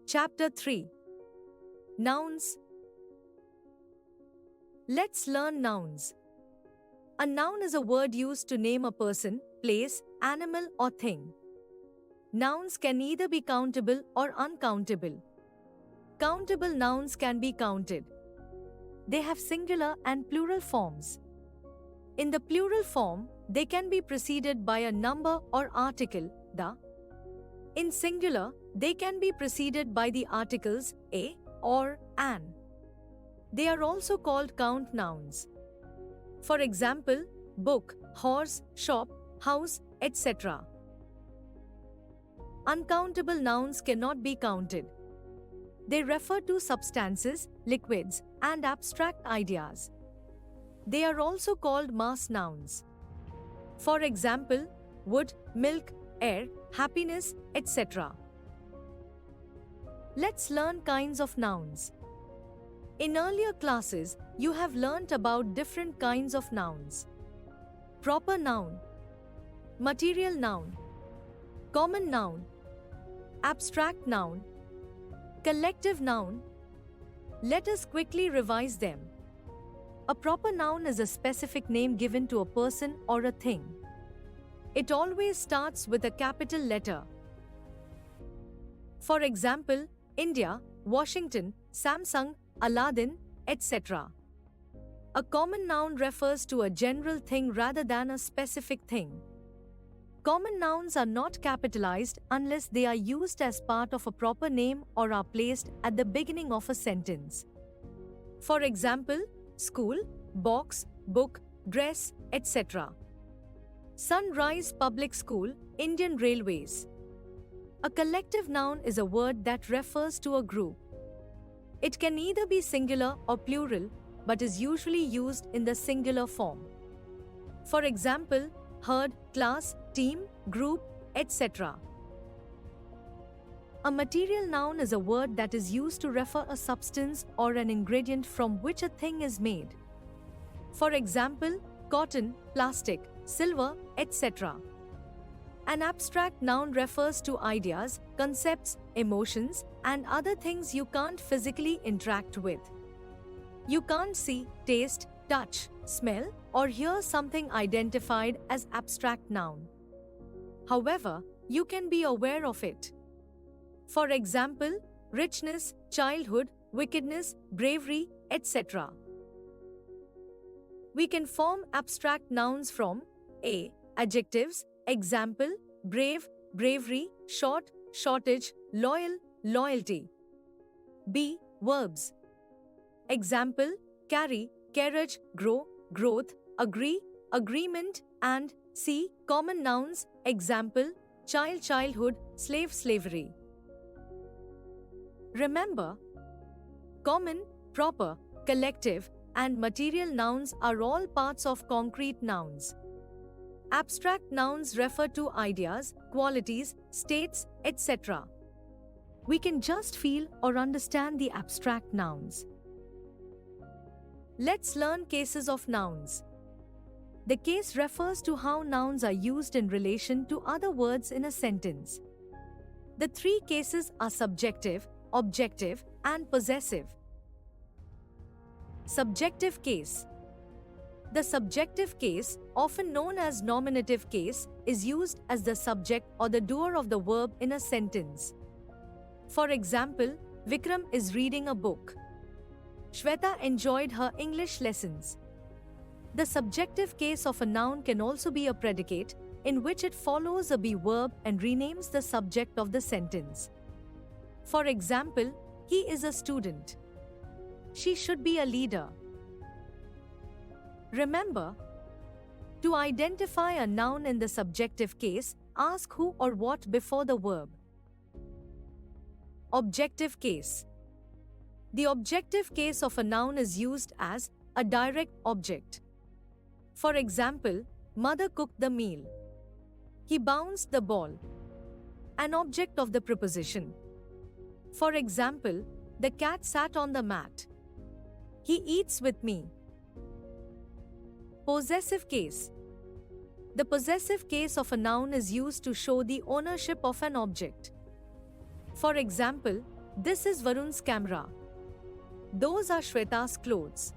Chapter 3. Nouns. Let's learn nouns. A noun is a word used to name a person, place, animal, or thing. Nouns can either be countable or uncountable. Countable nouns can be counted. They have singular and plural forms. In the plural form, they can be preceded by a number or article, the. In singular, they can be preceded by the articles a or an. They are also called count nouns. For example, book, horse, shop, house, etc. Uncountable nouns cannot be counted. They refer to substances, liquids, and abstract ideas. They are also called mass nouns. For example, wood, milk, air, happiness, etc. Let's learn kinds of nouns. In earlier classes, you have learnt about different kinds of nouns. Proper noun, material noun, common noun, abstract noun, collective noun. Let us quickly revise them. A proper noun is a specific name given to a person or a thing. It always starts with a capital letter. For example, India, Washington, Samsung, Aladdin, etc. A common noun refers to a general thing rather than a specific thing. Common nouns are not capitalized unless they are used as part of a proper name or are placed at the beginning of a sentence. For example, school, box, book, dress, etc. Sunrise Public School, Indian Railways. A collective noun is a word that refers to a group. It can either be singular or plural, but is usually used in the singular form. For example, herd, class, team, group, etc. A material noun is a word that is used to refer a substance or an ingredient from which a thing is made. For example, cotton, plastic, silver, etc. An abstract noun refers to ideas, concepts, emotions, and other things you can't physically interact with. You can't see, taste, touch, smell, or hear something identified as abstract noun. However, you can be aware of it. For example, richness, childhood, wickedness, bravery, etc. We can form abstract nouns from a. Adjectives, example, brave, bravery, short, shortage, loyal, loyalty. b. Verbs. Example, carry, carriage, grow, growth, agree, agreement, and c. Common nouns, example, child, childhood, slave, slavery. Remember, common, proper, collective, and material nouns are all parts of concrete nouns. Abstract nouns refer to ideas, qualities, states, etc. We can just feel or understand the abstract nouns. Let's learn cases of nouns. The case refers to how nouns are used in relation to other words in a sentence. The three cases are subjective, objective, and possessive. Subjective case. The subjective case, often known as nominative case, is used as the subject or the doer of the verb in a sentence. For example, Vikram is reading a book. Shweta enjoyed her English lessons. The subjective case of a noun can also be a predicate, in which it follows a be verb and renames the subject of the sentence. For example, he is a student. She should be a leader. Remember, to identify a noun in the subjective case, ask who or what before the verb. Objective case. The objective case of a noun is used as a direct object. For example, mother cooked the meal. He bounced the ball. An object of the preposition. For example, the cat sat on the mat. He eats with me. Possessive case. The possessive case of a noun is used to show the ownership of an object. For example, This is Varun's camera. Those are Shweta's clothes.